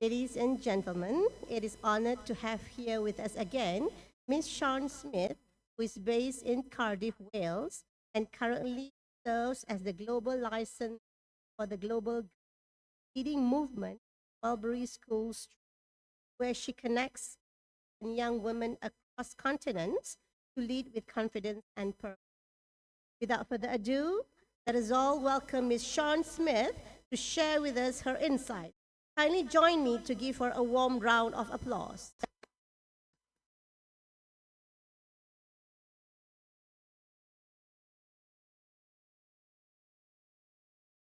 Ladies and gentlemen, it is honored to have here with us again Ms. Shawn Smith, who is based in Cardiff, Wales, and currently serves as the global license for the global leading movement, Mulberry Schools, where she connects young women across continents to lead with confidence and purpose. Without further ado, let us all welcome Ms. Shawn Smith to share with us her insight. Kindly join me to give her a warm round of applause.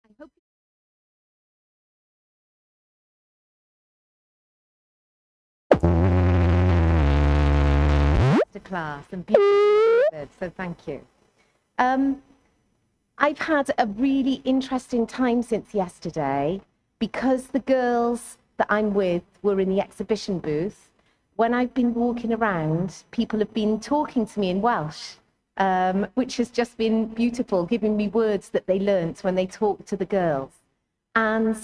I hope class and beautiful, so thank you. I've had a really interesting time since yesterday because the girls that I'm with were in the exhibition booth. When I've been walking around, people have been talking to me in Welsh, which has just been beautiful, giving me words that they learnt when they talked to the girls. And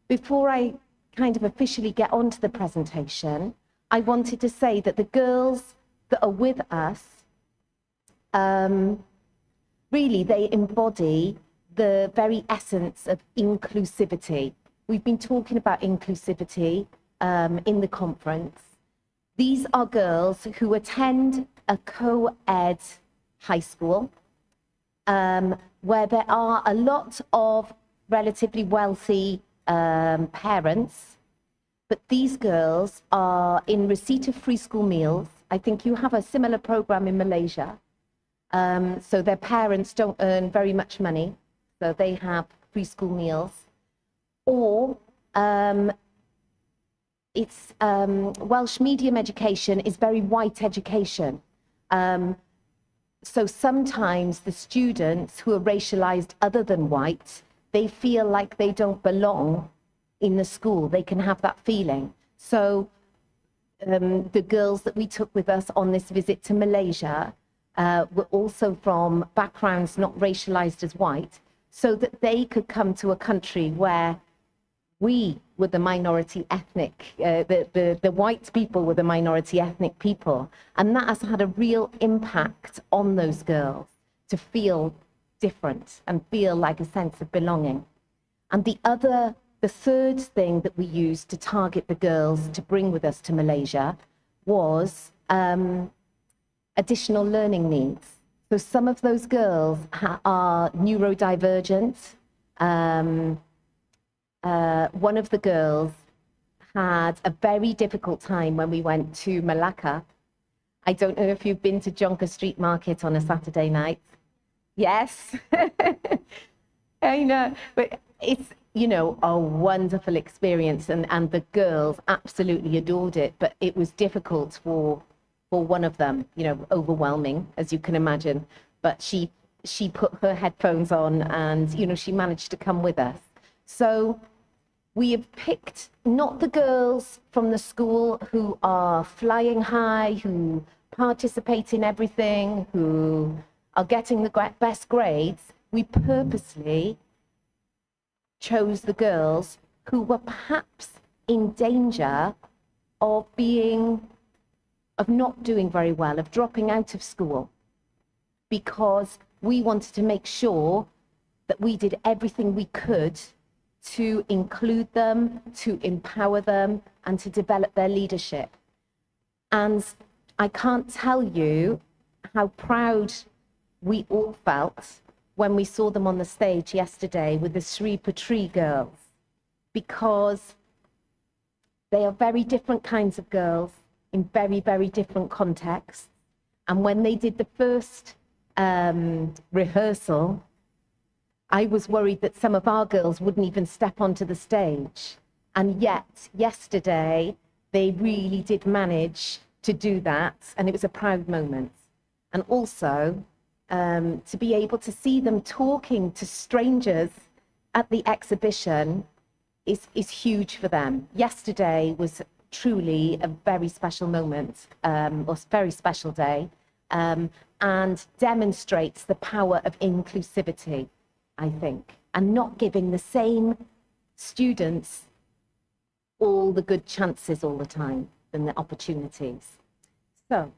before I kind of officially get on to the presentation, I wanted to say that the girls that are with us, really, they embody the very essence of inclusivity. We've been talking about inclusivity in the conference. These are girls who attend a co-ed high school where there are a lot of relatively wealthy parents, but these girls are in receipt of free school meals. I think you have a similar program in Malaysia. So their parents don't earn very much money, so they have free school meals. Or it's Welsh medium education is very white education. So sometimes the students who are racialized other than white, they feel like they don't belong in the school. They can have that feeling. So the girls that we took with us on this visit to Malaysia were also from backgrounds not racialized as white, so that they could come to a country where we were the minority ethnic, the white people were the minority ethnic people. And that has had a real impact on those girls to feel different and feel like a sense of belonging. And the third thing that we used to target the girls to bring with us to Malaysia was additional learning needs. So some of those girls are neurodivergent. One of the girls had a very difficult time when we went to Malacca. I don't know if you've been to Jonker Street Market on a Saturday night. Yes, I know, but it's, you know, a wonderful experience, and the girls absolutely adored it, but it was difficult for one of them, you know, overwhelming, as you can imagine. But she put her headphones on and, you know, she managed to come with us. So we have picked not the girls from the school who are flying high, who participate in everything, who are getting the best grades. We purposely chose the girls who were perhaps in danger of not doing very well, of dropping out of school, because we wanted to make sure that we did everything we could to include them, to empower them, and to develop their leadership. And I can't tell you how proud we all felt when we saw them on the stage yesterday with the Sri Putri girls, because they are very different kinds of girls in very, very different contexts. And when they did the first rehearsal, I was worried that some of our girls wouldn't even step onto the stage. And yet, yesterday, they really did manage to do that, and it was a proud moment. And also, to be able to see them talking to strangers at the exhibition is huge for them. Yesterday was truly a very special moment, or very special day, and demonstrates the power of inclusivity, I think, and not giving the same students all the good chances all the time and the opportunities. So,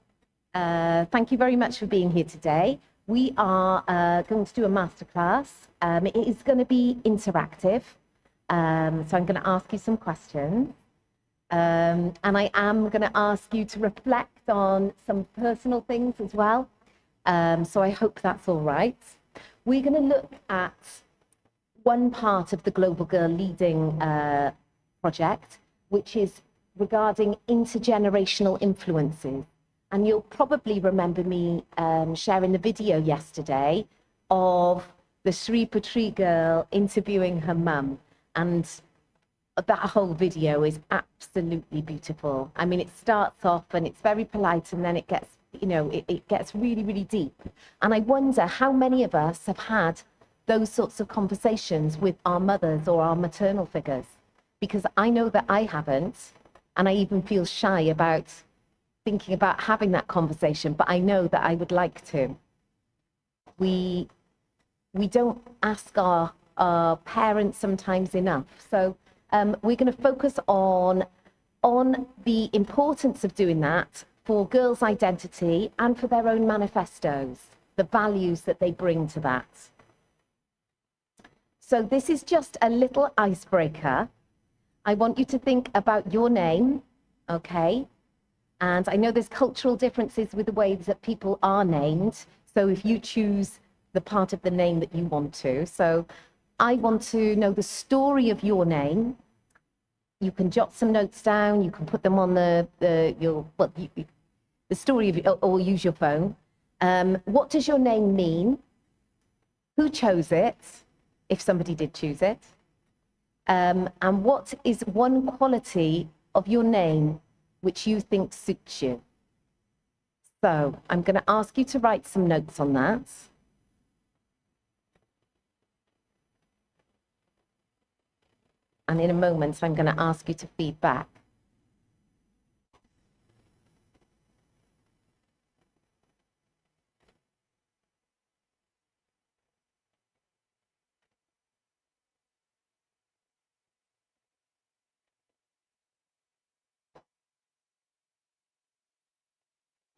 thank you very much for being here today. We are going to do a masterclass. It is going to be interactive. So I'm going to ask you some questions. And I am going to ask you to reflect on some personal things as well. So I hope that's all right. We're going to look at one part of the Global Girl Leading project, which is regarding intergenerational influences. And you'll probably remember me sharing the video yesterday of the Sri Putri girl interviewing her mum. And that whole video is absolutely beautiful. I mean, it starts off and it's very polite, and then it gets, you know, it gets really, really deep. And I wonder how many of us have had those sorts of conversations with our mothers or our maternal figures, because I know that I haven't, and I even feel shy about thinking about having that conversation, but I know that I would like to. We don't ask our parents sometimes enough. So we're going to focus on the importance of doing that for girls' identity and for their own manifestos, the values that they bring to that. So this is just a little icebreaker. I want you to think about your name, okay? And I know there's cultural differences with the ways that people are named. So if you choose the part of the name that you want to. So I want to know the story of your name. You can jot some notes down. You can put them on the story of, or use your phone. What does your name mean? Who chose it, if somebody did choose it? And what is one quality of your name which you think suits you? So I'm going to ask you to write some notes on that. And in a moment, I'm going to ask you to feed back.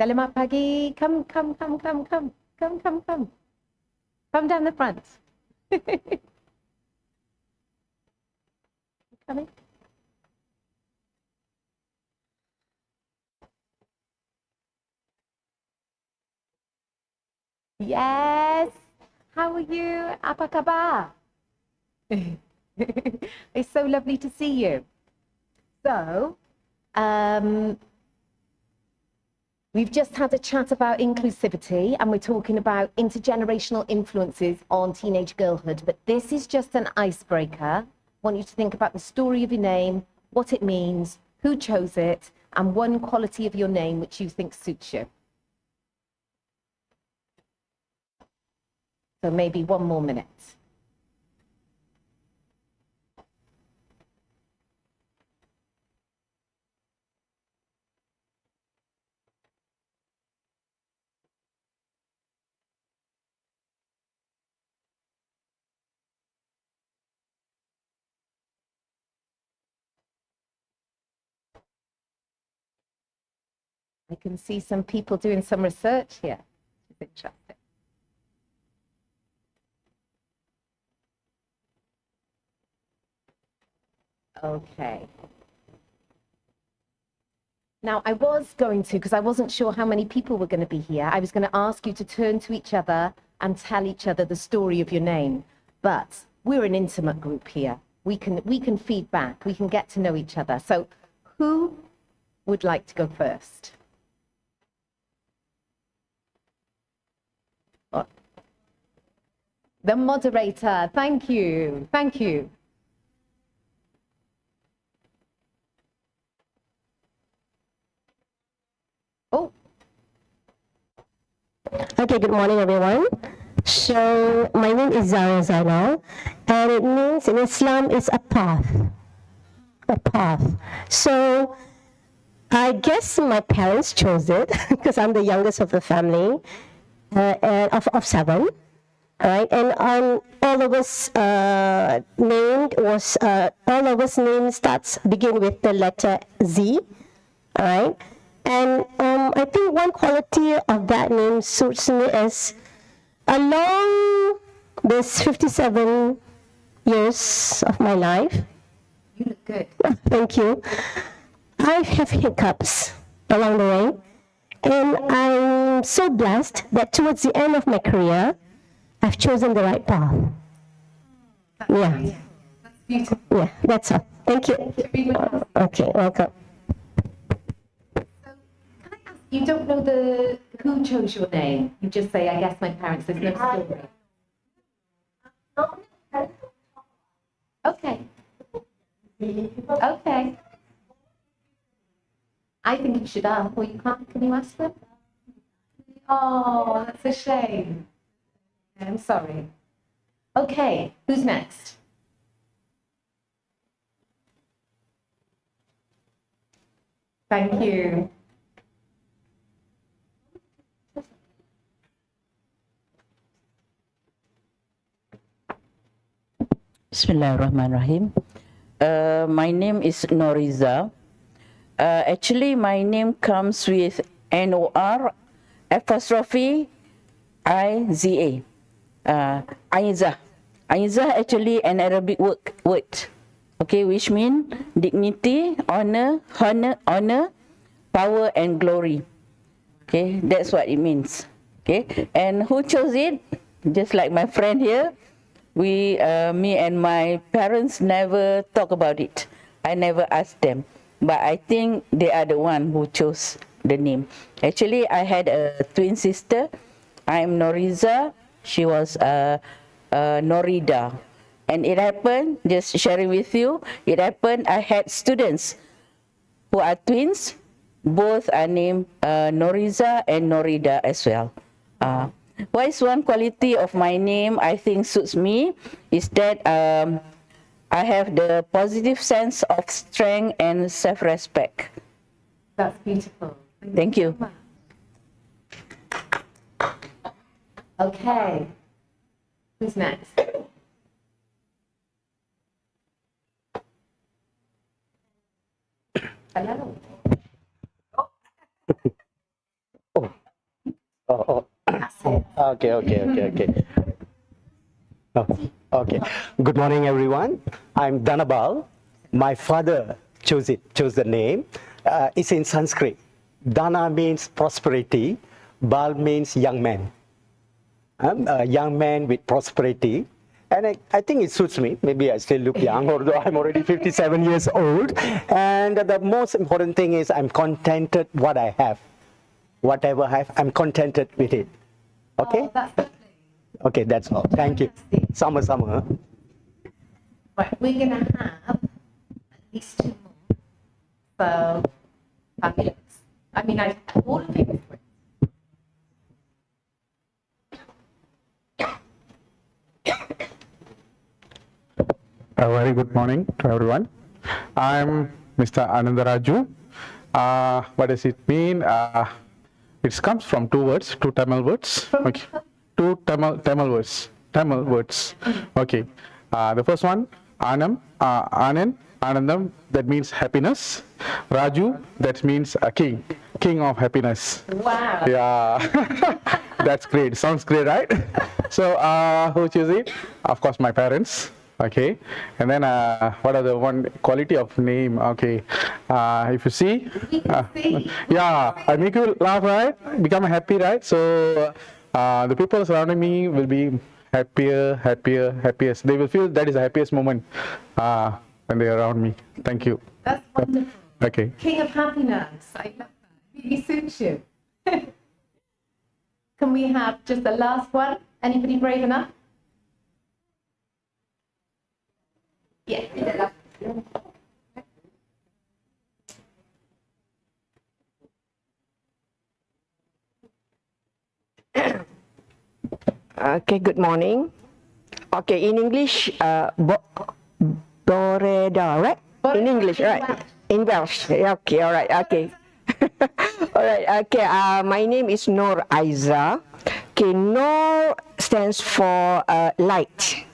Selamat pagi. Come. Come down the front. Coming. Yes. How are you? Apa kabar? It's so lovely to see you. So, we've just had a chat about inclusivity, and we're talking about intergenerational influences on teenage girlhood, but this is just an icebreaker. I want you to think about the story of your name, what it means, who chose it, and one quality of your name which you think suits you. So maybe one more minute. I can see some people doing some research here. It's interesting. Okay. Now, I was going to, because I wasn't sure how many people were going to be here, I was going to ask you to turn to each other and tell each other the story of your name. But we're an intimate group here. We can feed back. We can get to know each other. So who would like to go first? The moderator. Thank you. Thank you. Oh. Okay, good morning, everyone. So my name is Zara Zainal, and it means in Islam it's a path. A path. So I guess my parents chose it because I'm the youngest of the family, and of 7. Right, and all of us name begin with the letter Z, all right, and I think one quality of that name suits me is along this 57 years of my life. You look good. Thank you. I have hiccups along the way, and I'm so blessed that towards the end of my career, I've chosen the right path. Yeah. That's beautiful. Yeah, that's all. Thank you. Okay, welcome. So, can I ask, you don't know who chose your name? You just say, I guess my parents, there's no story. Okay. Okay. I think you should ask, or you can't, can you ask them? Oh, that's a shame. I'm sorry. Okay, who's next? Thank you. Bismillahirrahmanirrahim. My name is Noriza. Actually, my name comes with N-O-R apostrophe I-Z-A. Aiza. Aiza actually an Arabic word, okay, which means dignity, honor, power and glory. Okay, that's what it means. Okay, and who chose it? Just like my friend here, me and my parents never talk about it. I never asked them, but I think they are the one who chose the name. Actually, I had a twin sister. I'm Noriza. She was Norida. And it happened, just sharing with you, it happened I had students who are twins. Both are named Noriza and Norida as well. What is one quality of my name I think suits me is that I have the positive sense of strength and self-respect. That's beautiful. Thank you. Okay. Who's next? Hello. Oh. Okay. Okay. Good morning, everyone. I'm Dhanabal. My father chose the name. It's in Sanskrit. Dhana means prosperity. Bal means young man. A young man with prosperity. And I think it suits me. Maybe I still look young, although I'm already 57 years old. And the most important thing is I'm contented what I have. Whatever I have, I'm contented with it. Okay? Oh, that's lovely. Okay, that's all. Thank you. Summer. Right, we're going to have at least two more. So, fabulous. I mean, all of you. A very good morning to everyone. I'm Mr. Anandaraju. What does it mean? It comes from two Tamil words. Okay. Two Tamil words. Okay. The first one, Anand, Anandam, that means happiness. Raju, that means a king of happiness. Wow. Yeah, that's great. Sounds great, right? So, who chose it? Of course, my parents. Okay, and then what are the one quality of name? Okay, if you see, yeah, I make you laugh, right? Become happy, right? So the people surrounding me will be happiest. They will feel that is the happiest moment when they are around me. Thank you. That's wonderful. Okay. King of happiness. I love that. Really suits you. Can we have just the last one? Anybody brave enough? Yeah. Okay, good morning. Okay, in English, Doreda, right? In English, right? In Welsh. Okay, all right, okay. All right, okay. My name is Nur Aiza, Okay, Noor stands for light.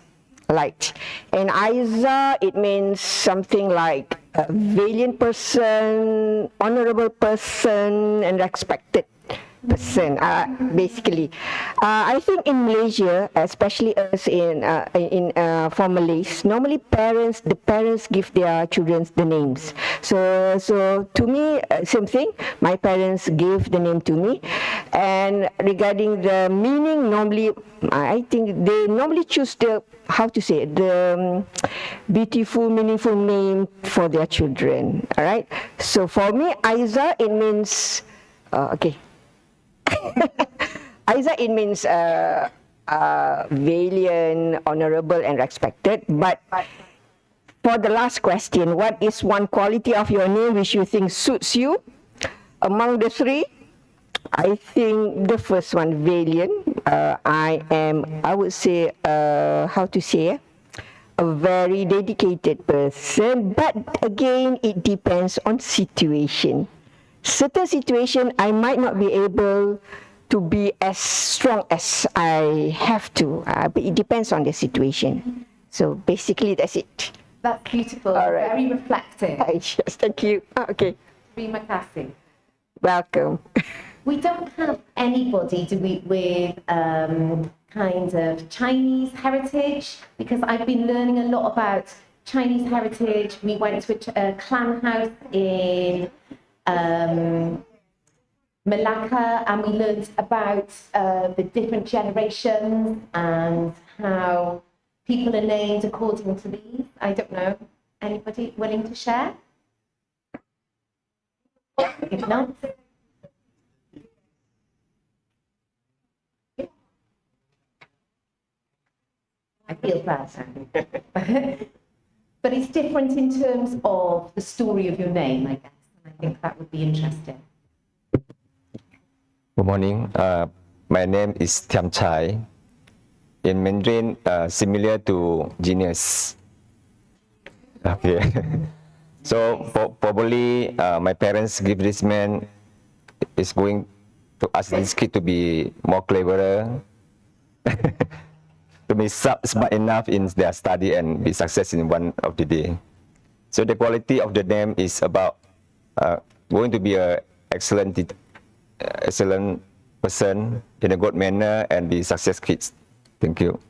Light. And Aiza, it means something like a valiant person, honorable person, and respected person, basically. I think in Malaysia, especially us for Malays, normally the parents give their children the names. So to me, same thing. My parents gave the name to me, and regarding the meaning, normally I think they normally choose the beautiful, meaningful name for their children. All right. So for me, Aiza, it means okay. Aiza, it means valiant, honorable, and respected. But for the last question, what is one quality of your name which you think suits you? Among the three, I think the first one, valiant. I would say, a very dedicated person. But again, it depends on situation. Certain situation, I might not be able to be as strong as I have to, but it depends on the situation. So basically, that's it. That's beautiful. All right. Very reflective. Yes, thank you. Okay. Terima kasih. Welcome. We don't have anybody, do we, with kind of Chinese heritage, because I've been learning a lot about Chinese heritage. We went to a clan house in Malacca, and we learned about the different generations and how people are named according to these. I don't know. Anybody willing to share? If not, I feel bad. But it's different in terms of the story of your name, I guess. And I think that would be interesting. Good morning. My name is Tiam Chai. In Mandarin, similar to genius. Okay. So probably my parents give this man is going to ask this kid to be more cleverer, to be smart enough in their study and be success in one of the day. So the quality of the name is about going to be a excellent person in a good manner and be success kids. Thank you.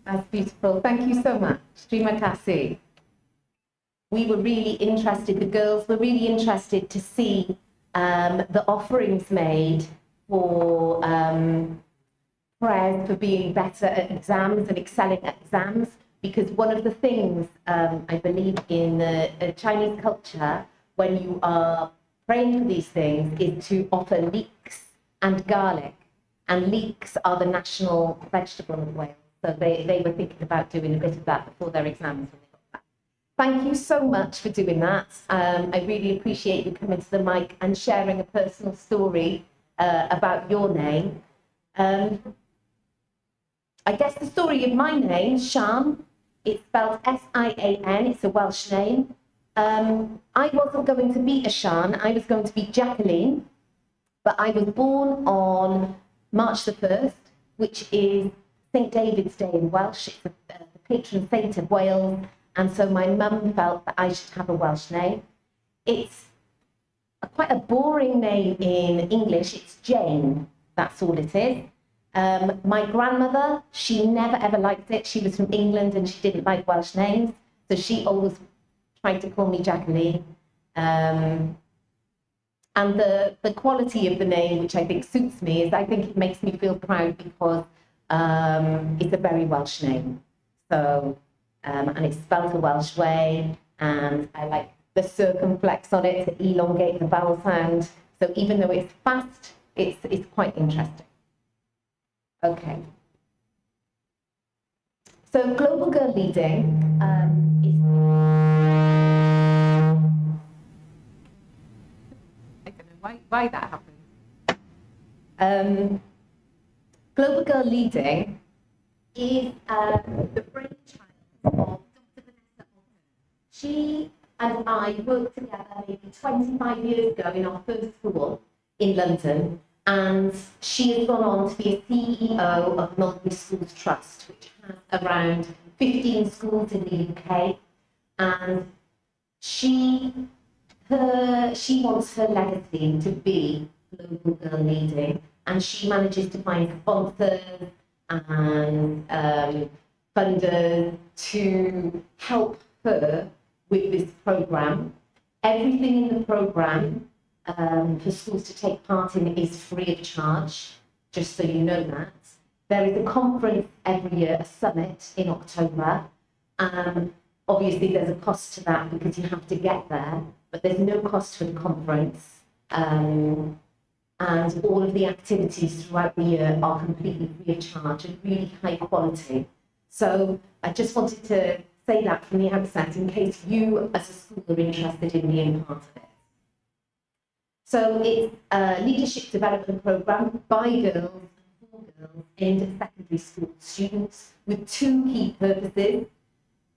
That's beautiful. Thank you so much. Terima kasih. We were really interested, the girls were really interested to see the offerings made for prayers for being better at exams and excelling at exams, because one of the things I believe in the Chinese culture, when you are praying for these things, is to offer leeks and garlic. And leeks are the national vegetable of Wales. So they were thinking about doing a bit of that before their exams when they got back. Thank you so much for doing that. I really appreciate you coming to the mic and sharing a personal story about your name. I guess the story of my name, Sian, it's spelled S-I-A-N, it's a Welsh name. I wasn't going to be a Sian, I was going to be Jacqueline, but I was born on March the 1st, which is St. David's Day in Welsh. It's the patron saint of Wales, and so my mum felt that I should have a Welsh name. It's quite a boring name in English. It's Jane, that's all it is. My grandmother, she never ever liked it. She was from England and she didn't like Welsh names, so she always tried to call me Jacqueline. And the quality of the name, which I think suits me, is I think it makes me feel proud because it's a very Welsh name. So, and it's spelled the Welsh way, and I like the circumflex on it to elongate the vowel sound. So even though it's fast, it's quite interesting. Okay. So Global Girl Leading is... I don't know why that happened. Global Girl Leading is the brainchild of Dr. Vanessa Alton. She and I worked together maybe 25 years ago in our first school in London, and she has gone on to be a CEO of Mulberry Schools Trust, which has around 15 schools in the UK, and she wants her legacy to be global girl leading, and she manages to find sponsors and funders to help her with this program. Everything in the program for schools to take part in is free of charge, just so you know that. There is a conference every year, a summit in October. Obviously, there's a cost to that because you have to get there, but there's no cost for the conference. And all of the activities throughout the year are completely free of charge and really high quality. So I just wanted to say that from the outset in case you as a school are interested in being part of it. So it's a leadership development program by girls and for girls aimed at secondary school students with two key purposes: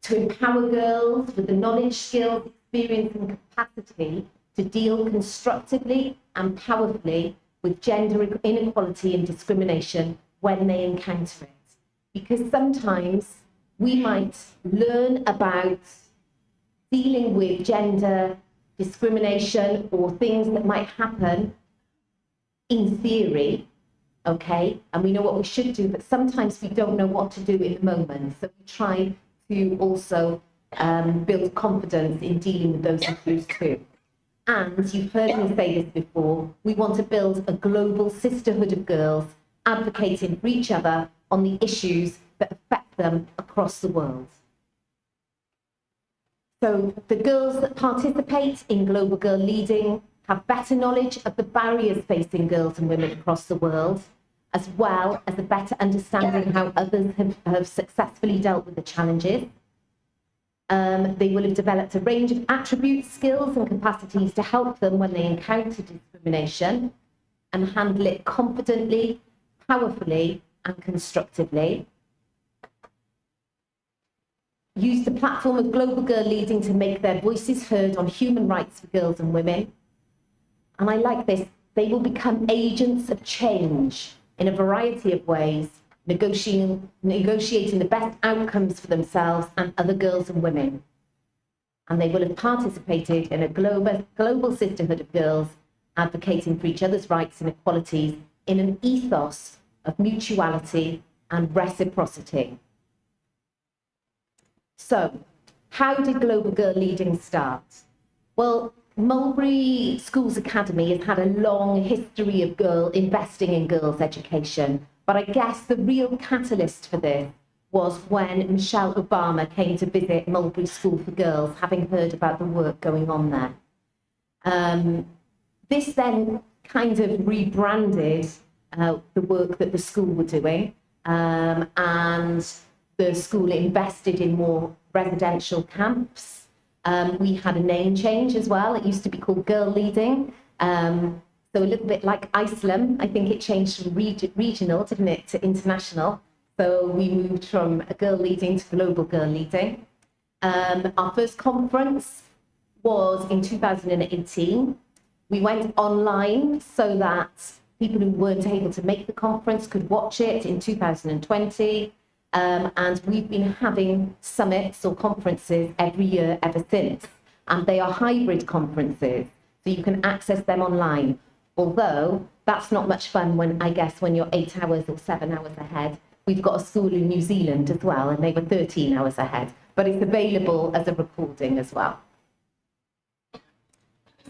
to empower girls with the knowledge, skills, experience and capacity to deal constructively and powerfully with gender inequality and discrimination when they encounter it. Because sometimes we might learn about dealing with gender discrimination or things that might happen in theory, okay, and we know what we should do, but sometimes we don't know what to do in the moment. So we try to also build confidence in dealing with those issues too. And you've heard me say this before, we want to build a global sisterhood of girls advocating for each other on the issues that affect them across the world. So the girls that participate in Global Girl Leading have better knowledge of the barriers facing girls and women across the world, as well as a better understanding how others have successfully dealt with the challenges. They will have developed a range of attributes, skills and capacities to help them when they encounter discrimination and handle it confidently, powerfully and constructively. Use the platform of Global Girl Leading to make their voices heard on human rights for girls and women. And I like this, they will become agents of change in a variety of ways, negotiating the best outcomes for themselves and other girls and women. And they will have participated in a global sisterhood of girls advocating for each other's rights and equalities in an ethos of mutuality and reciprocity. So, how did Global Girl Leading start? Well, Mulberry Schools Academy has had a long history of investing in girls' education, but I guess the real catalyst for this was when Michelle Obama came to visit Mulberry School for Girls, having heard about the work going on there. This then kind of rebranded the work that the school were doing, and the school invested in more residential camps. We had a name change as well. It used to be called Girl Leading. So a little bit like ICELAM, I think it changed from regional, didn't it, to international. So we moved from a Girl Leading to Global Girl Leading. Our first conference was in 2018. We went online so that people who weren't able to make the conference could watch it in 2020. And we've been having summits or conferences every year ever since. And they are hybrid conferences, so you can access them online. Although that's not much fun when you're 8 hours or 7 hours ahead. We've got a school in New Zealand as well, and they were 13 hours ahead. But it's available as a recording as well.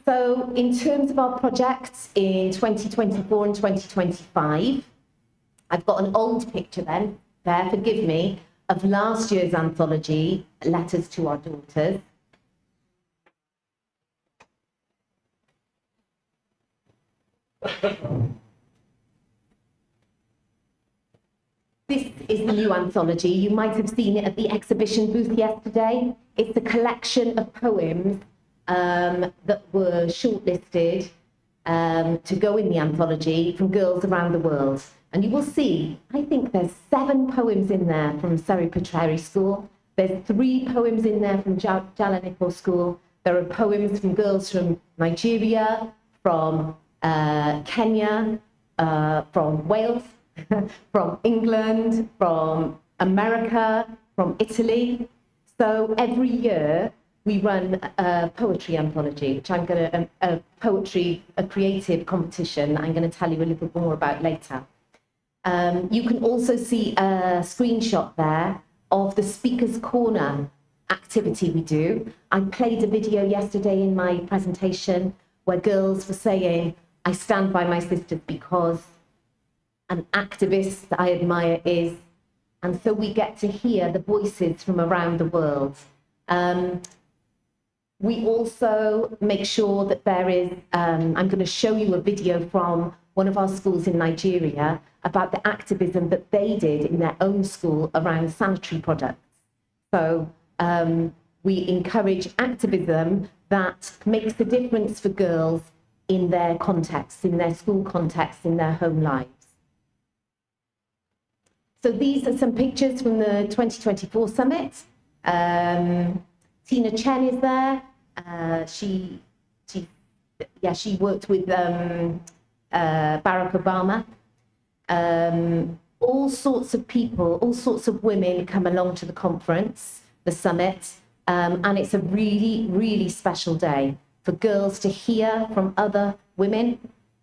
So in terms of our projects in 2024 and 2025, I've got an old picture there, forgive me, of last year's anthology, Letters to Our Daughters. This is the new anthology. You might have seen it at the exhibition booth yesterday. It's a collection of poems that were shortlisted to go in the anthology from girls around the world. And you will see, I think there's 7 poems in there from Surrey Petrary School. There's 3 poems in there from Jalanipur School. There are poems from girls from Nigeria, from Kenya, from Wales, from England, from America, from Italy. So every year we run a poetry anthology, which I'm going to, a creative competition I'm going to tell you a little bit more about later. You can also see a screenshot there of the Speaker's Corner activity we do. I played a video yesterday in my presentation where girls were saying, I stand by my sisters because an activist that I admire is, and so we get to hear the voices from around the world. We also make sure that there is, I'm going to show you a video from one of our schools in Nigeria about the activism that they did in their own school around sanitary products. So we encourage activism that makes a difference for girls in their context, in their school context, in their home lives. So these are some pictures from the 2024 summit. Tina Chen is there. She worked with Barack Obama. All sorts of people, all sorts of women come along to the conference, the summit, and it's a really, really special day for girls to hear from other women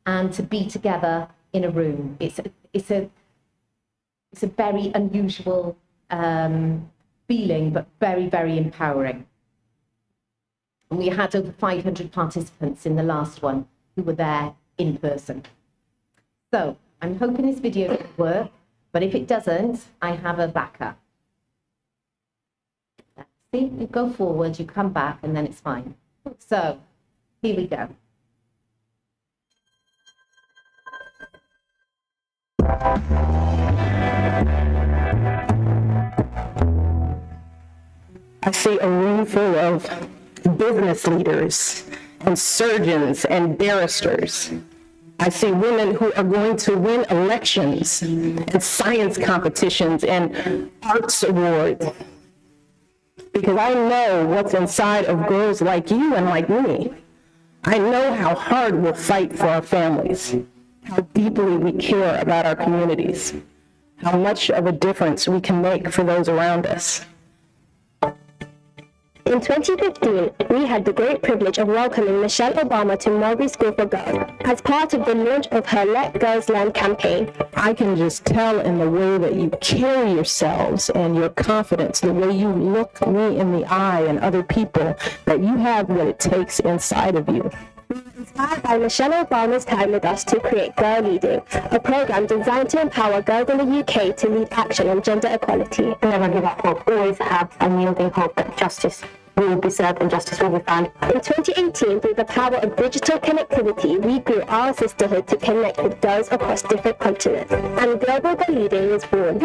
and to be together in a room. It's a very unusual feeling, but very, very empowering. And we had over 500 participants in the last one who were there in person. So I'm hoping this video will work, but if it doesn't, I have a backup. See, you go forward, you come back, and then it's fine. So here we go. I see a room full of business leaders and surgeons and barristers. I see women who are going to win elections and science competitions and arts awards. Because I know what's inside of girls like you and like me. I know how hard we'll fight for our families, how deeply we care about our communities, how much of a difference we can make for those around us. In 2015, we had the great privilege of welcoming Michelle Obama to Mulberry School for Girls as part of the launch of her Let Girls Learn campaign. I can just tell in the way that you carry yourselves and your confidence, the way you look me in the eye and other people, that you have what it takes inside of you. Inspired by Michelle Obama's time with us to create Girl Leading, a program designed to empower girls in the UK to lead action on gender equality. Never give up hope, always have unyielding hope that justice will be served and justice will be found. In 2018, through the power of digital connectivity, we grew our sisterhood to connect with girls across different continents. And Global Girl Leading was born.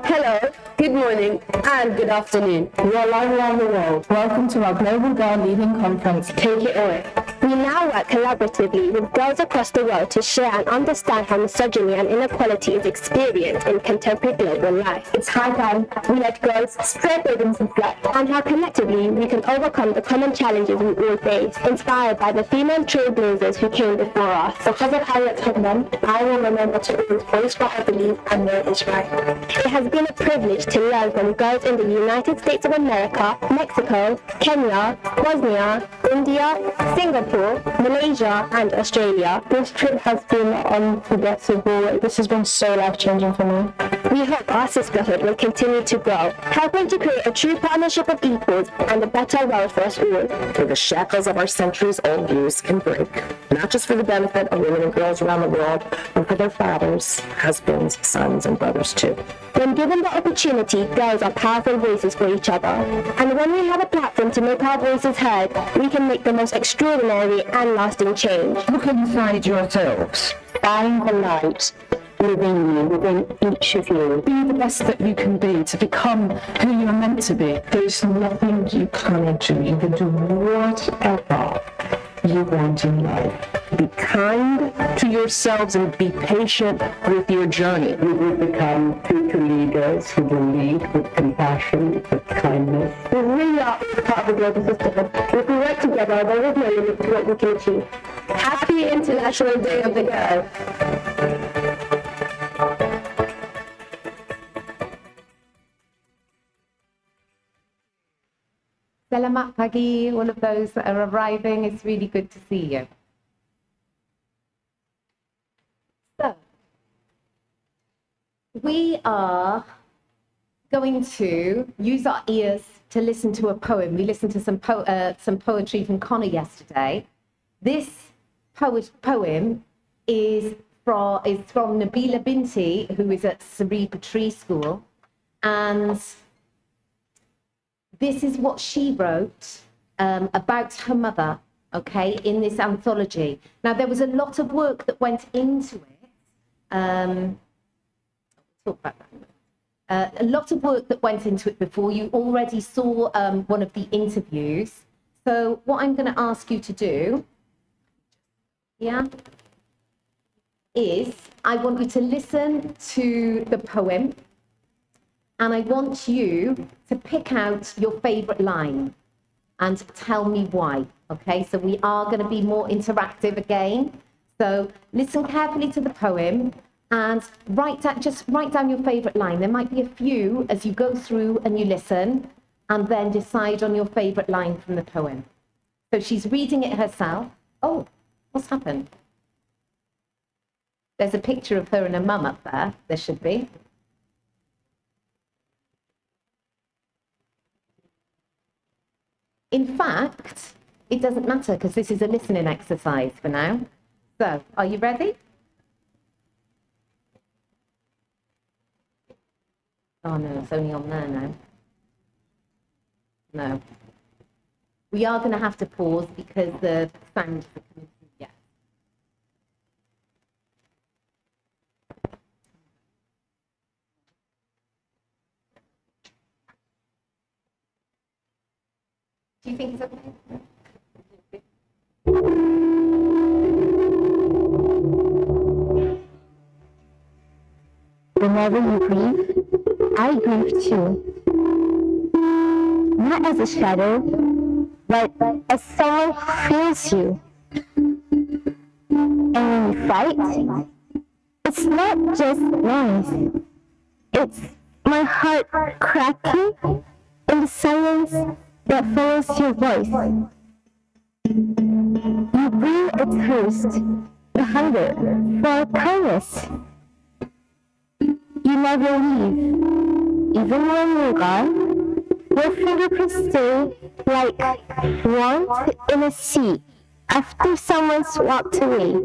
Hello. Good morning and good afternoon. We are live around the world. Welcome to our Global Girl Leading Conference. Take it away. We now work collaboratively with girls across the world to share and understand how misogyny and inequality is experienced in contemporary global life. It's high time we let girls spread their wings and fly. And how collectively we can overcome the common challenges we all face, inspired by the female trailblazers who came before us. Because of Harriet Tubman, I will remember to always voice what I believe and know is right. It has been a privilege to learn from girls in the United States of America, Mexico, Kenya, Bosnia, India, Singapore, Malaysia, and Australia. This trip has been unforgettable. This has been so life-changing for me. We hope our sisterhood will continue to grow, helping to create a true partnership of equals and a better world for us all. Where the shackles of our centuries-old views can break, not just for the benefit of women and girls around the world, but for their fathers, husbands, sons, and brothers too. When given the opportunity, girls are powerful voices for each other. And when we have a platform to make our voices heard, we can make the most extraordinary and lasting change. Look inside yourselves. Find the light within you, within each of you. Be the best that you can be, to become who you are meant to be. There's nothing you can't do. You can do whatever you want in life. Be kind to yourselves and be patient with your journey. We will become future leaders who will lead with compassion, with kindness. We really are part of the global sisterhood. If we work together, there is no limit to what we can achieve. Happy Happy International Day of the Girl. Selamat pagi, all of those that are arriving. It's really good to see you. So, we are going to use our ears to listen to a poem. We listened to some poetry from Connor yesterday. This poem is from Nabila Binti, who is at Sareba Tree School, and this is what she wrote about her mother, okay, in this anthology. Now, there was a lot of work that went into it. We'll talk about that. A lot of work that went into it before. You already saw one of the interviews. So what I'm going to ask you to do, is I want you to listen to the poem, and I want you to pick out your favorite line and tell me why, okay? So we are going to be more interactive again. So listen carefully to the poem and just write down your favorite line. There might be a few as you go through and you listen, and then decide on your favorite line from the poem. So she's reading it herself. Oh, what's happened? There's a picture of her and her mum up there. There should be. In fact, it doesn't matter because this is a listening exercise for now. So, are you ready? Oh no, it's only on there now. No. We are going to have to pause because the sound is coming through yet. Do you think it's okay? Whenever you grieve, I grieve too. Not as a shadow, but as someone who feels you. And when we fight, it's not just noise. It's my heart cracking in the silence that follows your voice. You bring a thirst, a hunger for kindness. You never leave. Even when you're gone, your fingerprints stay like warmth in a sea after someone's walked away.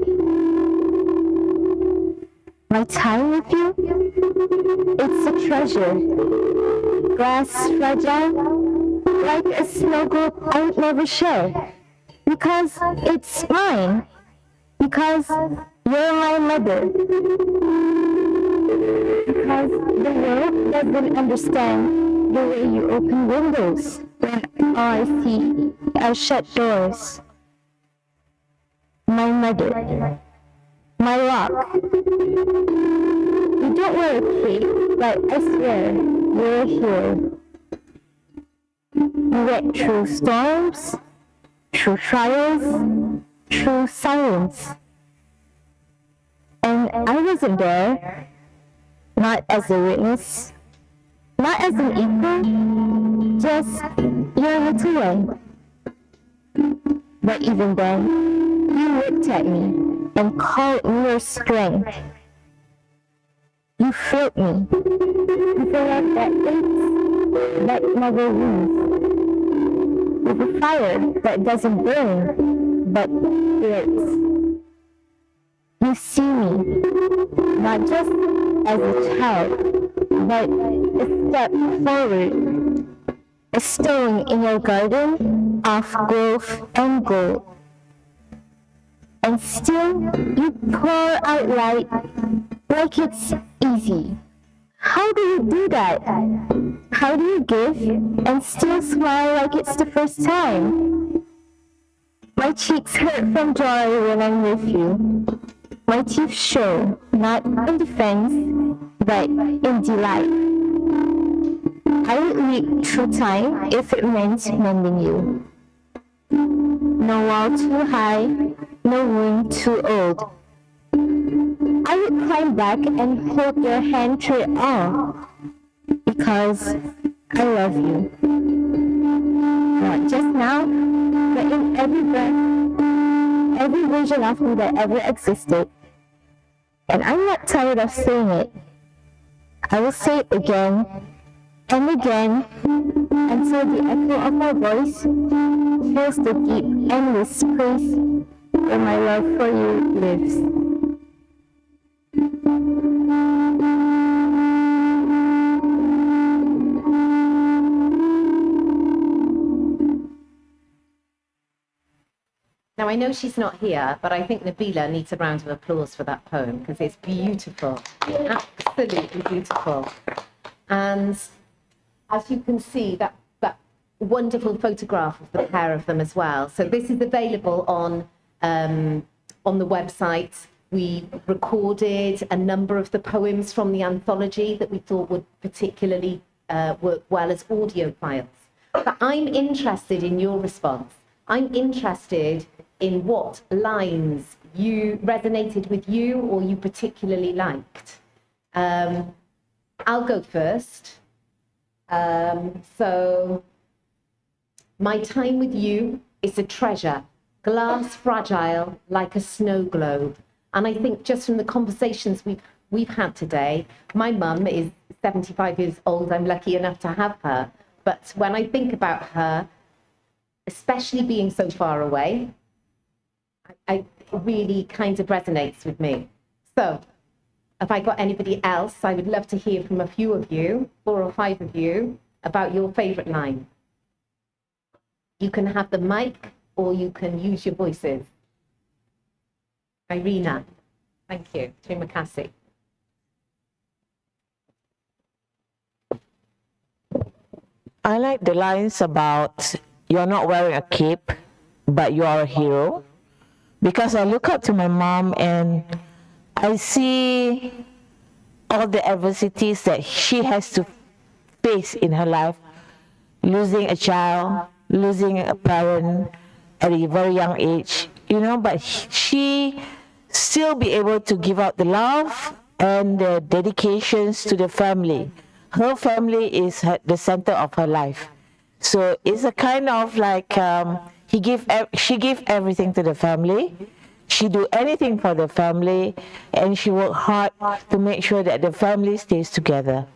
My time with you, it's a treasure. Glass fragile, like a snow globe I'd never share. Because it's mine. Because you're my mother. Because the world doesn't understand the way you open windows when all I see are shut doors. My mother. My rock. You don't wear a cape, but I swear you're here. You went through storms, through trials, through silence. And I wasn't there, not as a witness, not as an equal, just your little one. But even then, you looked at me and called me your strength. You filled me with a love that aches, that never leaves, with a fire that doesn't burn, but lives. You see me, not just as a child, but a step forward, a stone in your garden of growth and gold. And still, you pour out light like it's easy. How do you do that? How do you give and still smile like it's the first time? My cheeks hurt from joy when I'm with you. My teeth show, not in defense, but in delight. I would leap through time if it meant mending you. No wall too high, no wound too old. I would climb back and hold your hand through it all, because I love you. Not just now, but in every breath, every version of me that ever existed. And I'm not tired of saying it. I will say it again and again until the echo of my voice fills the deep, endless space where my love for you lives. Now, I know she's not here, but I think Nabila needs a round of applause for that poem because it's beautiful, absolutely beautiful. And as you can see, that wonderful photograph of the pair of them as well. So this is available on the website. We recorded a number of the poems from the anthology that we thought would particularly work well as audio files. But I'm interested in your response. I'm interested in what lines you resonated with you or you particularly liked. I'll go first. So, my time with you is a treasure, glass fragile like a snow globe. And I think just from the conversations we've had today, my mum is 75 years old. I'm lucky enough to have her. But when I think about her, especially being so far away, it really kind of resonates with me. So, if I got anybody else, I would love to hear from a few of you, 4 or 5 of you, about your favourite line. You can have the mic or you can use your voices. Irina, thank you. Terima kasih. I like the lines about you're not wearing a cape, but you are a hero. Because I look up to my mom and I see all the adversities that she has to face in her life. Losing a child, losing a parent at a very young age, you know, but she still be able to give out the love and the dedications to the family. Her family is the center of her life. So it's a kind of like she give everything to the family. She do anything for the family, and she work hard to make sure that the family stays together.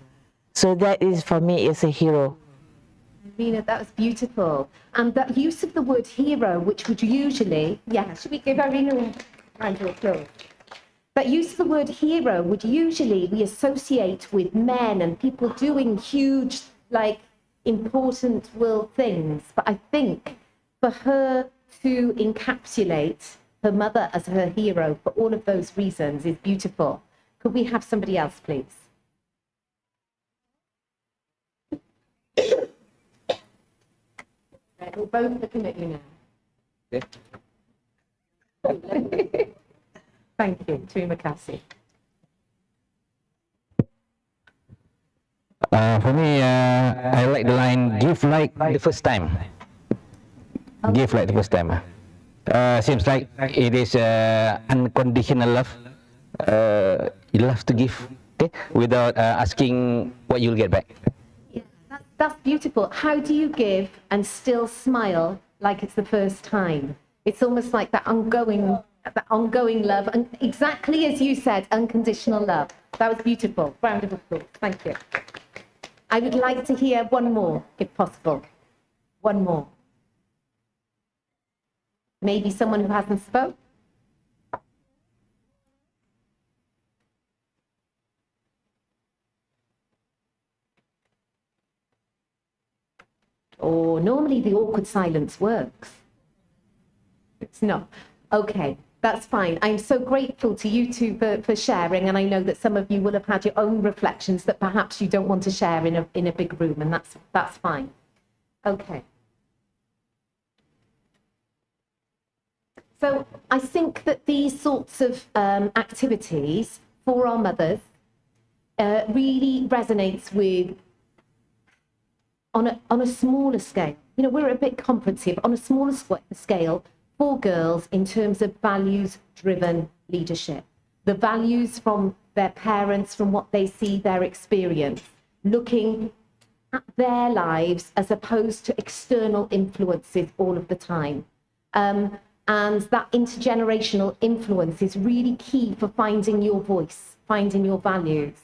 So that is, for me, is a hero. Rina, that was beautiful. And that use of the word hero, which would usually, should we give Irina a round of applause? That use of the word hero would usually we associate with men and people doing huge, like, important world things. But I think for her to encapsulate her mother as her hero for all of those reasons is beautiful. Could we have somebody else, please? Right, we're both looking at you now. Thank you. Terima kasih. For me, I like the line, give like the first time. Give like the first time. Seems like it is unconditional love. You love to give, okay, without asking what you'll get back. Yeah, that's beautiful. How do you give and still smile like it's the first time? It's almost like that ongoing love, and exactly as you said, unconditional love. That was beautiful. Round of applause. Thank you. I would like to hear one more, if possible. One more. Maybe someone who hasn't spoke. Or normally the awkward silence works. It's not. Okay, that's fine. I'm so grateful to you two for sharing, and I know that some of you will have had your own reflections that perhaps you don't want to share in a big room, and that's fine. Okay. So I think that these sorts of activities for our mothers really resonates with, on a smaller scale. You know, we're a big conference here, but on a smaller scale, for girls in terms of values-driven leadership. The values from their parents, from what they see, their experience, looking at their lives as opposed to external influences all of the time. And that intergenerational influence is really key for finding your voice, finding your values.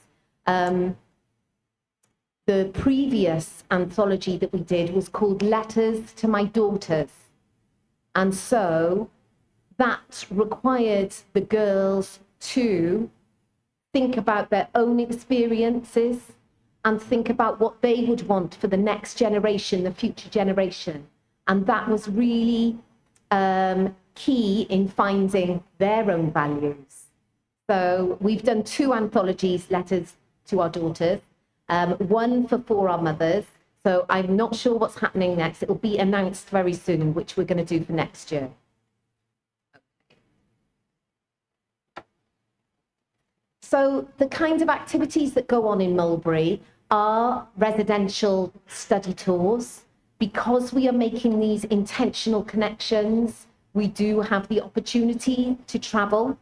The previous anthology that we did was called Letters to My Daughters. And so that required the girls to think about their own experiences and think about what they would want for the next generation, the future generation. And that was really key in finding their own values. So we've done 2 anthologies, Letters to Our Daughters, one for our mothers. So I'm not sure what's happening next. It will be announced very soon, which we're going to do for next year. So the kind of activities that go on in Mulberry are residential study tours. Because we are making these intentional connections, we do have the opportunity to travel.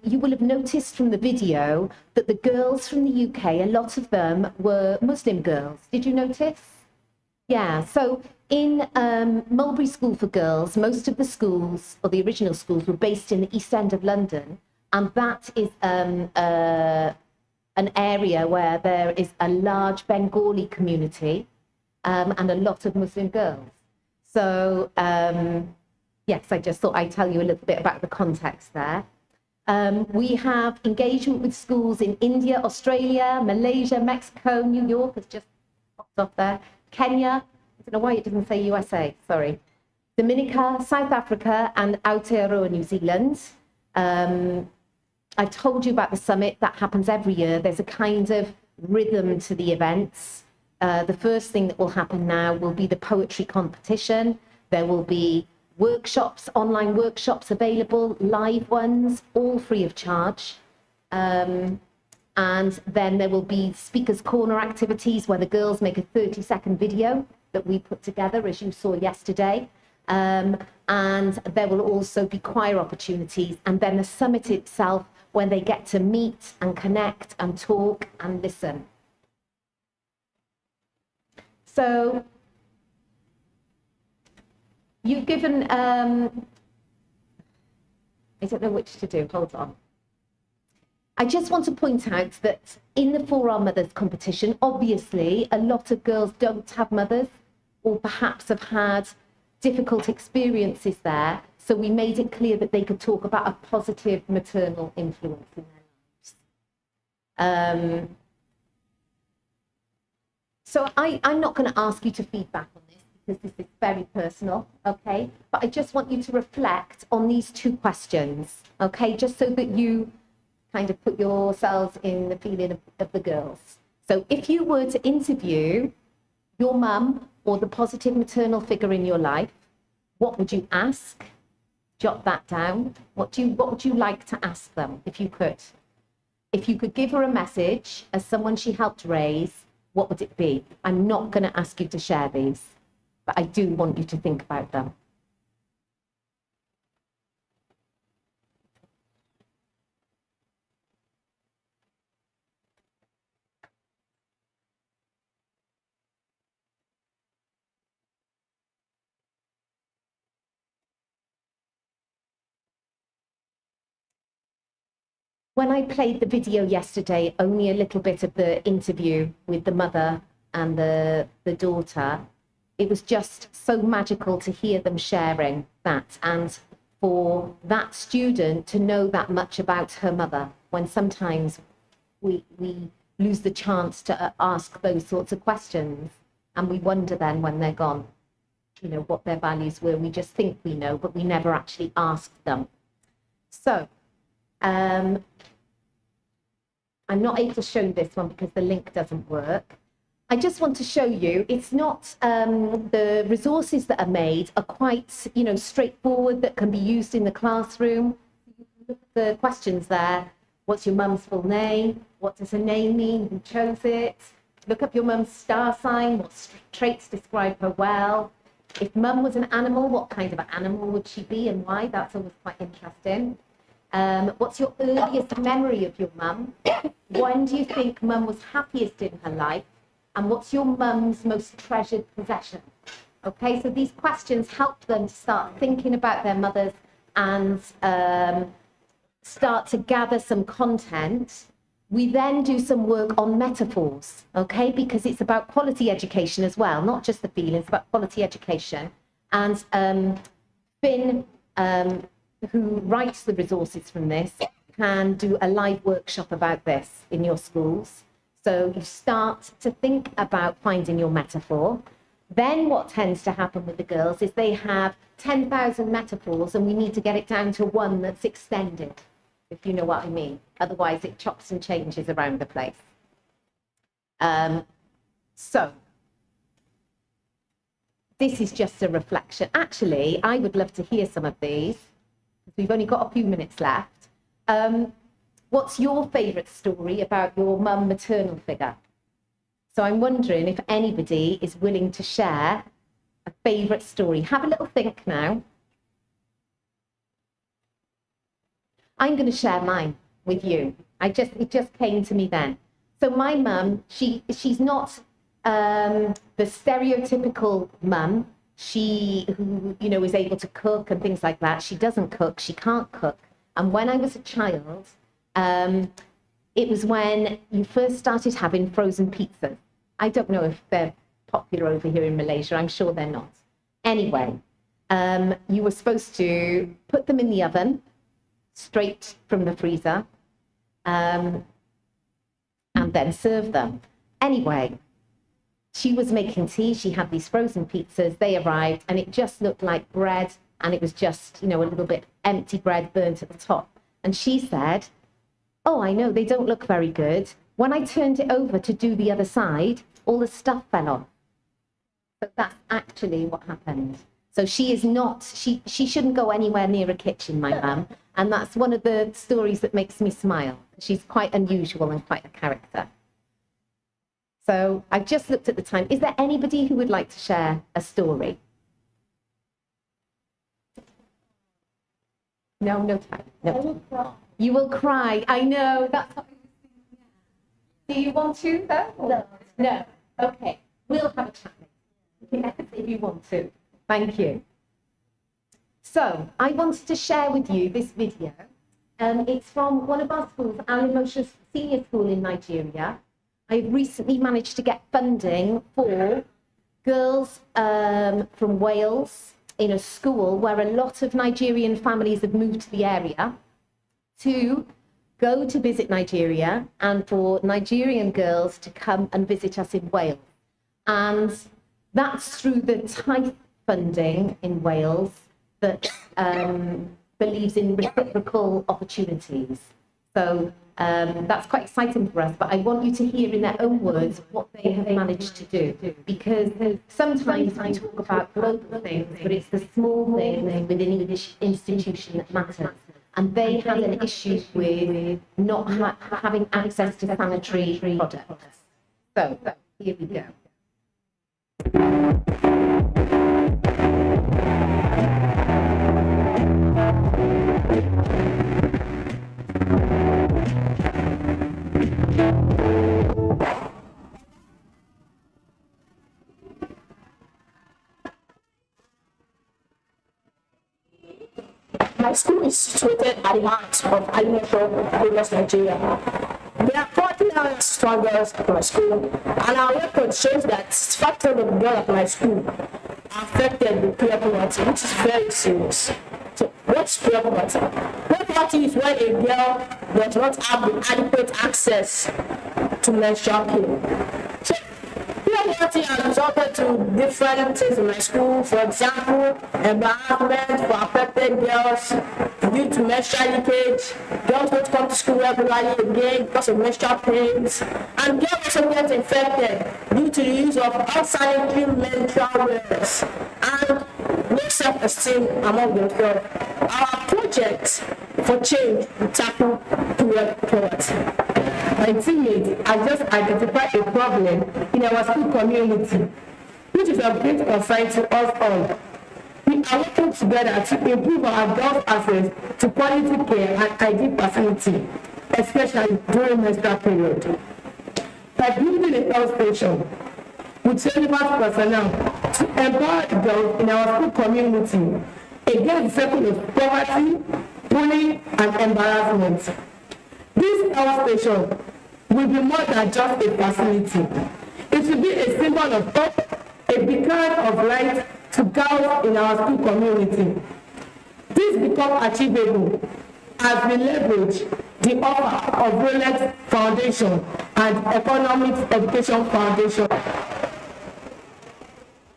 You will have noticed from the video that the girls from the UK, a lot of them were Muslim girls. Did you notice? Yeah, so in Mulberry School for Girls, most of the schools, or the original schools, were based in the East End of London, and that is an area where there is a large Bengali community and a lot of Muslim girls. So, yes, I just thought I'd tell you a little bit about the context there. We have engagement with schools in India, Australia, Malaysia, Mexico, New York has just popped up there, Kenya, I don't know why it didn't say USA, sorry, Dominica, South Africa, and Aotearoa, New Zealand. I told you about the summit. That happens every year. There's a kind of rhythm to the events. The first thing that will happen now will be the poetry competition. There will be workshops, online workshops available, live ones, all free of charge. And then there will be Speaker's Corner activities where the girls make a 30-second video that we put together, as you saw yesterday. And there will also be choir opportunities. And then the summit itself, when they get to meet and connect and talk and listen. So you've given, I don't know which to do, hold on. I just want to point out that in the For Our Mothers competition, obviously a lot of girls don't have mothers or perhaps have had difficult experiences there. So we made it clear that they could talk about a positive maternal influence in their lives. So I'm not going to ask you to feedback on this because this is very personal, okay? But I just want you to reflect on these 2 questions, okay? Just so that you kind of put yourselves in the feeling of the girls. So if you were to interview your mum or the positive maternal figure in your life, what would you ask? Jot that down. What would you like to ask them if you could? If you could give her a message as someone she helped raise, what would it be? I'm not going to ask you to share these, but I do want you to think about them. When I played the video yesterday, only a little bit of the interview with the mother and the daughter, it was just so magical to hear them sharing that, and for that student to know that much about her mother, when sometimes we lose the chance to ask those sorts of questions, and we wonder then when they're gone, you know, what their values were. We just think we know, but we never actually asked them. So, I'm not able to show you this one because the link doesn't work. I just want to show you, it's not, the resources that are made are quite, you know, straightforward, that can be used in the classroom. Look at the questions there. What's your mum's full name? What does her name mean? Who chose it? Look up your mum's star sign. What traits describe her well? If mum was an animal, what kind of an animal would she be and why? That's always quite interesting. What's your earliest memory of your mum? When do you think mum was happiest in her life? And what's your mum's most treasured possession? Okay, so these questions help them to start thinking about their mothers and start to gather some content. We then do some work on metaphors, okay, because it's about quality education as well, not just the feelings, but quality education. And Finn, who writes the resources from this, can do a live workshop about this in your schools. So you start to think about finding your metaphor. Then what tends to happen with the girls is they have 10,000 metaphors and we need to get it down to one that's extended, if you know what I mean. Otherwise it chops and changes around the place. So this is just a reflection. Actually, I would love to hear some of these. We've only got a few minutes left. What's your favourite story about your mum maternal figure? So I'm wondering if anybody is willing to share a favourite story. Have a little think now. I'm going to share mine with you. It just came to me then. So my mum, she's not the stereotypical mum. Who is able to cook and things like that. She doesn't cook. She can't cook. And when I was a child, it was when you first started having frozen pizzas. I don't know if they're popular over here in Malaysia. I'm sure they're not. Anyway, you were supposed to put them in the oven straight from the freezer and then serve them. Anyway, she was making tea. She had these frozen pizzas. They arrived and it just looked like bread, and it was just, a little bit empty bread burnt at the top. And she said, "Oh, I know, they don't look very good. When I turned it over to do the other side, all the stuff fell off." So that's actually what happened. So she is not, she shouldn't go anywhere near a kitchen, my mum. And that's one of the stories that makes me smile. She's quite unusual and quite a character. So I've just looked at the time. Is there anybody who would like to share a story? No, no time. No. You will cry. I know. That's what I was thinking. Do you want to, though? No. No. Okay. We'll have a chat later. Yes, if you want to. Thank you. So I wanted to share with you this video. It's from one of our schools, Alimosha Senior School in Nigeria. I recently managed to get funding for girls from Wales in a school where a lot of Nigerian families have moved to the area to go to visit Nigeria and for Nigerian girls to come and visit us in Wales. And that's through the tithe funding in Wales that believes in reciprocal opportunities. So that's quite exciting for us, but I want you to hear in their own words what they have managed to do, because sometimes we talk about global things, but it's the small things within each institution that matters. And they had an issue with not having access to sanitary products. So here we go. My school is situated at the heart of Alimosha, Lagos, Nigeria. There are 40 strong girls at my school, and our record shows that 5% of the girls at my school are affected with peer poverty, which is very serious. So, what's peer poverty? Peer poverty is when a girl does not have the adequate access to menstrual pain. So, peer poverty has resulted to different things in my school. For example, embarrassment for affected girls due to menstrual leakage. Girls don't come to school regularly again because of menstrual pains. And girls also get infected due to the use of unsanitary menstrual wears and low self-esteem among themselves. Our project for change will tackle peer poverty. My teammate has just identified a problem in our school community. which is of great concern to us all. We are working together to improve our girls' access to quality care and hygiene facility, especially during menstrual period. By building a health station with relevant personnel to empower the girls in our school community against the cycle of poverty, bullying, and embarrassment. This health station will be more than just a facility. It will be a symbol of hope, a beacon of light to girls in our school community. This becomes achievable as we leverage the offer of Rolex Foundation and Economics Education Foundation.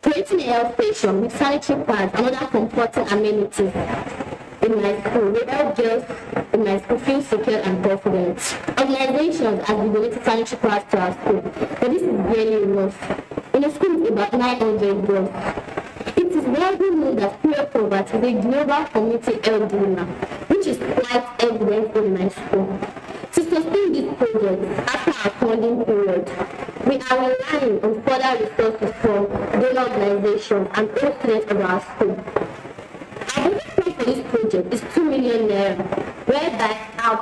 Creating a health station with sanitary pads and other comforting amenities in my school will help girls in my school feel secure and confident. Organizations have been donating sanitary pads to our school, but this is really enough. In a school with about 900 girls, it is well known that period poverty is a global community health dilemma, which is quite evident in my school. To sustain this project after our funding period, we are relying on further resources from donor organizations and all students of our school. Our budget plan for this project is 2 million naira, whereby our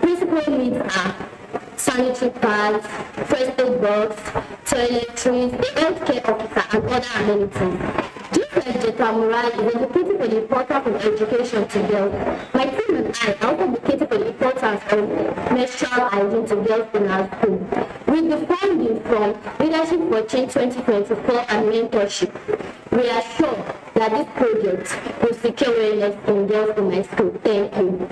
principal needs are sanitary pads, first aid box, toiletries, a healthcare officer, and other amenities. Just like Jetta Murai is educated for the importance of education to girls, my team and I are also educated for the importance of menstrual hygiene to girls in our school. With the funding from Leadership for Change 2024 and mentorship, we are sure that this project will secure wellness in girls in my school. Thank you.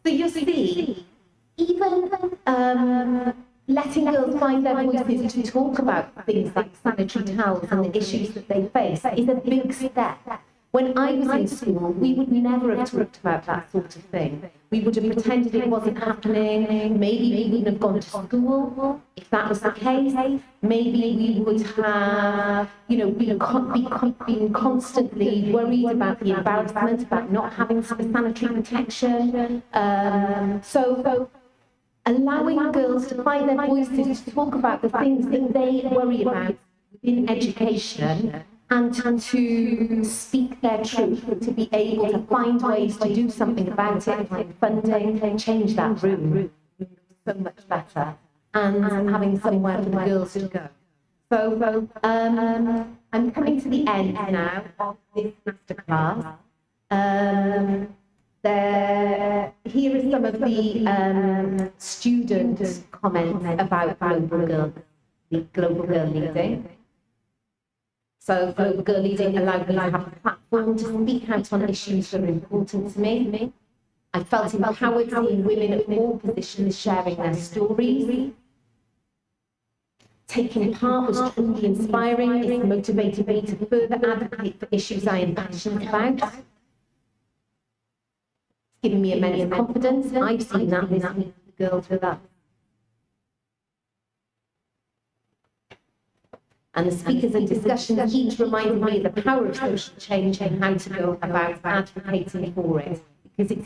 So you see, even letting girls find their voices to talk about things like sanitary towels and the issues that they face is a big step. When I was in school, we would never have talked about that sort of thing. We would have pretended it wasn't happening. Maybe we wouldn't have gone to school if that was the case. Maybe we would have, been constantly worried about the embarrassment, about not having some sanitary protection. So allowing girls to find their voices to talk about the things that they worry about in education and to speak their truth, to be able to find ways to do something about it, like funding, change that room so much better, and having somewhere for the girls to go. So I'm coming to the end now of this masterclass. Here are some of the student comments about global girl leading. So Global Girl Leading allowed me to have a platform to speak out on issues that are important to me. I felt empowered seeing women at all positions sharing their stories. Taking part was truly inspiring. It motivated me to further advocate for issues I am passionate about. It's given me immense confidence. I've seen that this week with the girls with us. And the speakers and discussions each reminded me of the power of social change and how to go about advocating for it. Because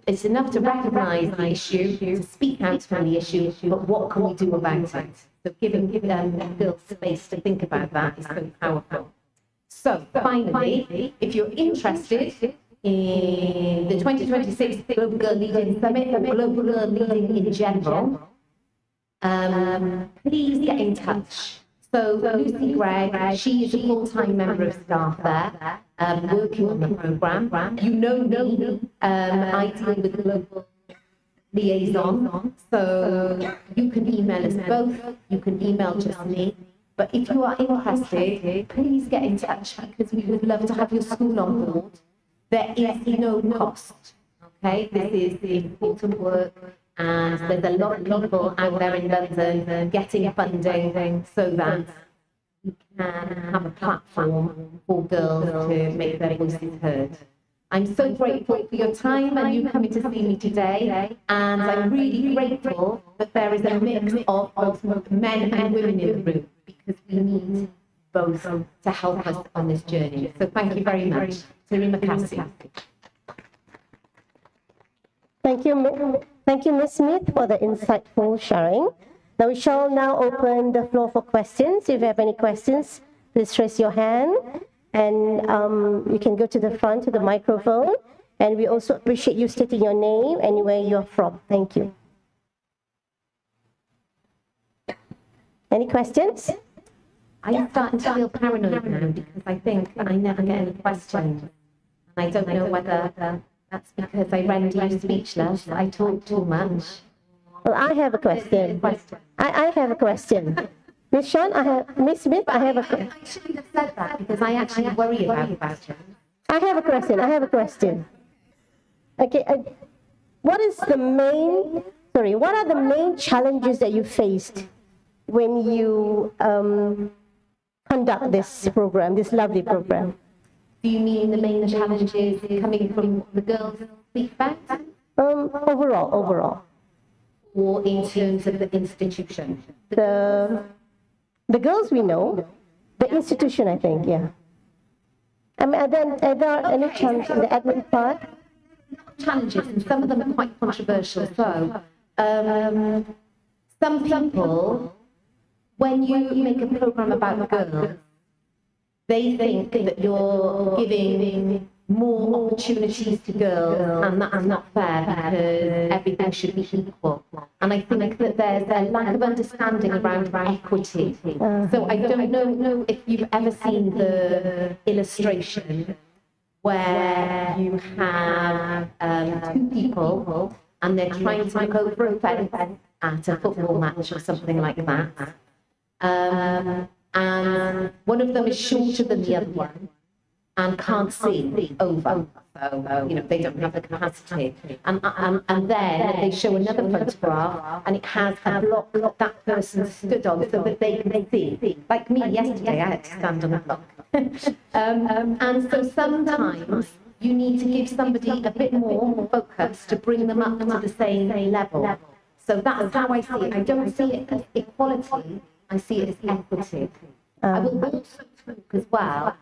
it's enough to recognise the issue, to speak out on the issue, but what can we do about it? So giving girls space to think about that is so powerful. So finally, if you're interested in the 2026 Global Girl Leading Summit or Global Girl Leading in general, please get in touch. So Lucy Gregg, she is a full-time member of staff there, working on the programme. You know me, I deal with the global liaison, so you can email us both, you can email just me. But if you are interested, please get in touch because we would love to have your school on board. There is no cost, okay? This is the important work. And there's a lot of people out there in London getting funding so that we can have a platform for girls to make their voices heard. I'm so grateful for your time and you coming to see me today. And I'm really grateful that there is a mix of men and women in the room, because we need both to help us on this journey. So thank you very much. Terima kasih. Thank you, Ms. Smith, for the insightful sharing. Now we shall now open the floor for questions. If you have any questions, please raise your hand, and you can go to the front to the microphone. And we also appreciate you stating your name and where you're from. Thank you. Any questions? I'm starting to feel paranoid now, because I think I never get any questions. And I don't know whether that's because I render you speechless, I talk too much. Well, I have a question. I have a question. Ms. Ms. Smith, I have a question. I shouldn't have said that, because I actually worry about questions. I have a question. Okay, what are the main challenges that you faced when you conduct this program, this lovely program? Do you mean the main challenges coming from the girls' feedback? Overall. Or in terms of the institution? The girls we know, the institution, I think, yeah. I mean, are there any challenges in the admin part? Challenges, and some of them are quite controversial. So, some people, when you make a program about girls, they think that you're giving more opportunities to girls, and that's not fair, because everything should be equal. And I think that there's a lack of understanding around equity. So I don't know if you've ever seen the illustration where you have two people and they're trying to look over a fence at a football match or something like that. And one of them is shorter than the other one and can't see over. So, they don't have the capacity. And then they show another photograph, and it has a block that that person stood on so that they can see. Like me yesterday, I had to stand on a block. And so sometimes you need to give somebody a bit more focus to bring them up to the same level. So that's how I see it. I don't see it as equality, I see it as equity. I will also talk as well.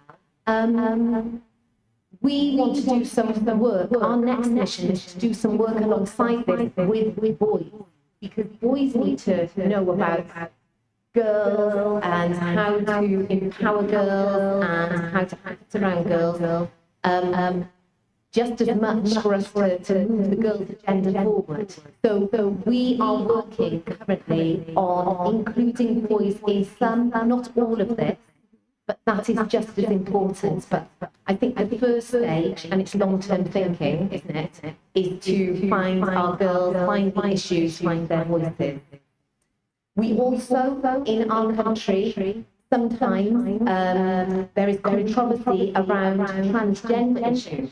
We want to do some of the work. Our next mission is to do some work alongside this with boys, because boys need to know about girls and how to empower girls and how to act around girls. Just as much for us to move the girls' agenda forward. So we are working currently on including boys in some, not all of this, but that is just as important. But I think the first stage, and it's long-term thinking, isn't it, is to find our girls, find the issues, find their voices. We also, in our country, sometimes there is controversy around transgender issues.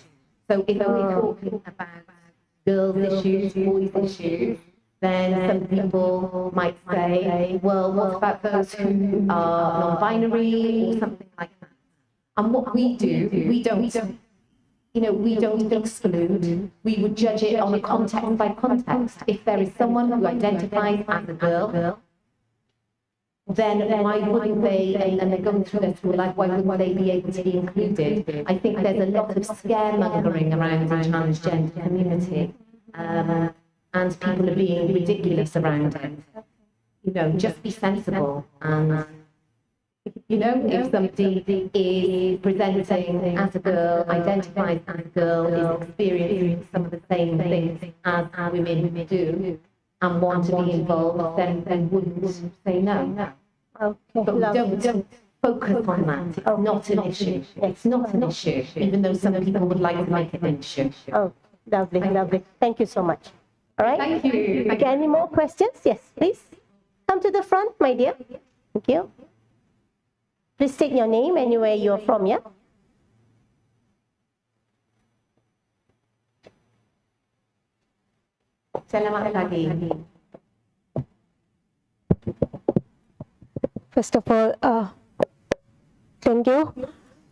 So if we're talking about girls' issues, boys' issues, then some people might say, well, what about those who are non-binary or something like that? And what we do, we don't exclude. We would judge it on a context by context. If there is someone who identifies as a girl, then why wouldn't they, and they're going through their school life, why wouldn't they be able to be included? I think there's a lot of scaremongering around the transgender community, and people are being ridiculous around it. Just be sensible. And, if somebody is presenting as a girl, identifies as a girl, is experiencing some of the same things as women do, and want to be involved, then wouldn't say no. Okay. But we don't focus on that. It's not an issue. It's not an issue, even though some people would like to make it an issue. Oh, lovely. Thank you so much. All right. Thank you. Okay, any more questions? Yes, please. Come to the front, my dear. Thank you. Please state your name and where you're from, yeah? Selamat pagi. First of all, thank you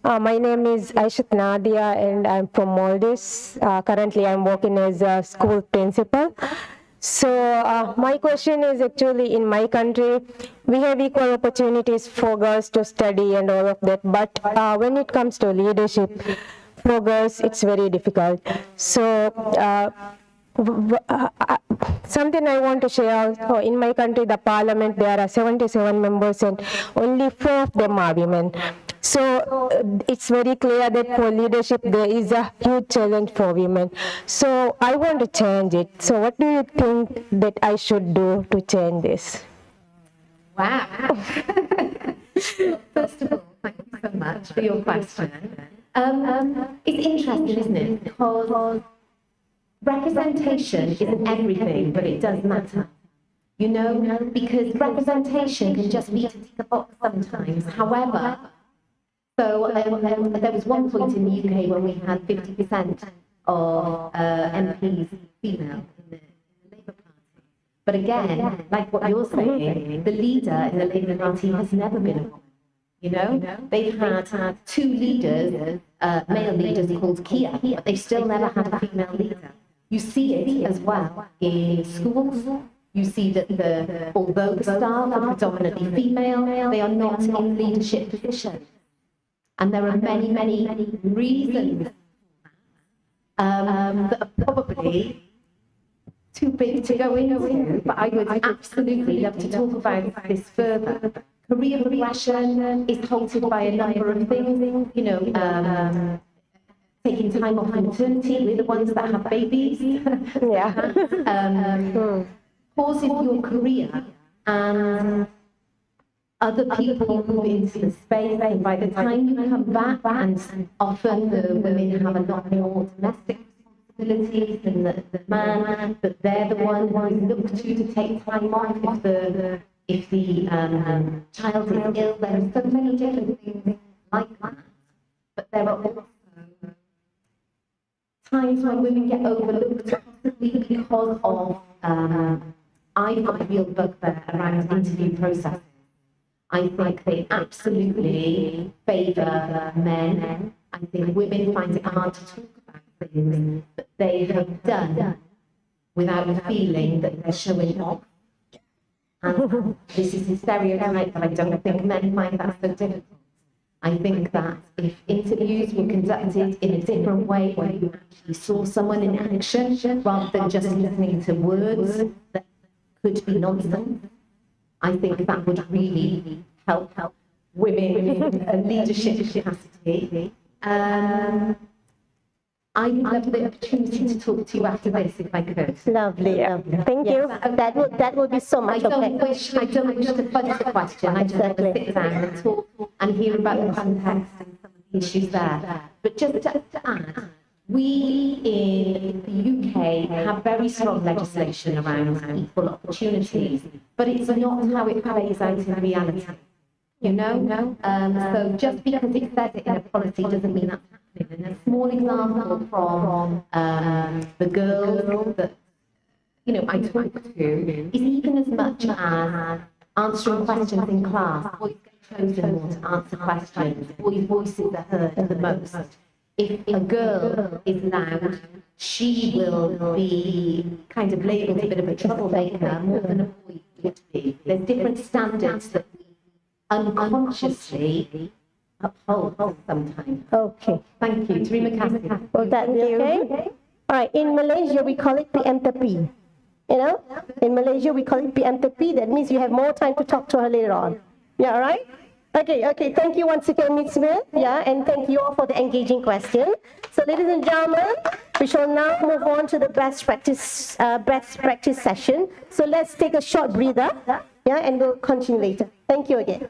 My name is Aishat Nadia and I'm from Maldives. Currently I'm working as a school principal. So my question is actually in my country, we have equal opportunities for girls to study and all of that. But when it comes to leadership, for girls, it's very difficult. So something I want to share, so in my country, the parliament, there are 77 members and only 4 of them are women. So it's very clear that for leadership, there is a huge challenge for women. So I want to change it. So what do you think that I should do to change this? Wow. First of all, thank you so much for your question. It's interesting, isn't it? Because representation isn't everything, but it does matter. You know, because representation can just be to tick a box sometimes. However, so there was one point in the UK when we had 50% of MPs female in the Labour Party. But again, like what you're saying, the leader in the Labour Party has never been a woman. You know, they've had 2 leaders, male leaders called Kia, but they've still never had a female leader. You see it as well in schools. You see that although the staff are predominantly female, they are not in leadership positions. And there are many, many reasons that are probably too big to go into, but I would absolutely love to talk about this further. Career progression is halted by a number of things, you know, taking time off maternity, we're the ones that have babies. Pauses your career and other people move into the space, and by the time you come back, and often the women have a lot more domestic responsibilities than the man, but they're the one who is looked to take time off if the child is ill. There are so many different things like that, but there are also times when women get overlooked, possibly because of, I've got a real bugbear around interview processes. I think they absolutely favour men. I think women find it hard to talk about things that they have done without feeling that they're showing off. And this is a stereotype, but I don't think men find that so difficult. I think that if interviews were conducted in a different way, where you actually saw someone in action, rather than just listening to words that could be nonsense, I think that would really help women in a leadership capacity. I would love the opportunity to talk to you after this, if I could. Lovely, lovely. Thank you. That would be so much. I don't wish to fudge the question. I just want to sit down and talk and hear about the context and some of the issues there. But just to add, we in the UK have very strong legislation around equal opportunities, but it's not how it plays out in reality. You know? So just because it says it in a policy doesn't mean that's happening. And a small example from the girls that, you know, I talk to is even as much as answering questions in class. Boys get chosen more to answer questions. Boys' voices are heard the most. If a girl is loud, she will be kind of labelled a bit of a troublemaker more than a boy would be. There's different standards that we unconsciously uphold sometimes. Okay. Thank you. Terima kasih. Well, that's okay. All right. In Malaysia, we call it PMTP. You know, in Malaysia, we call it PMTP. That means you have more time to talk to her later on. Yeah, all right? Okay. Thank you once again, Ms. Smith. Yeah, and thank you all for the engaging question. So, ladies and gentlemen, we shall now move on to the best practice session. So, let's take a short breather. Yeah, and we'll continue later. Thank you again.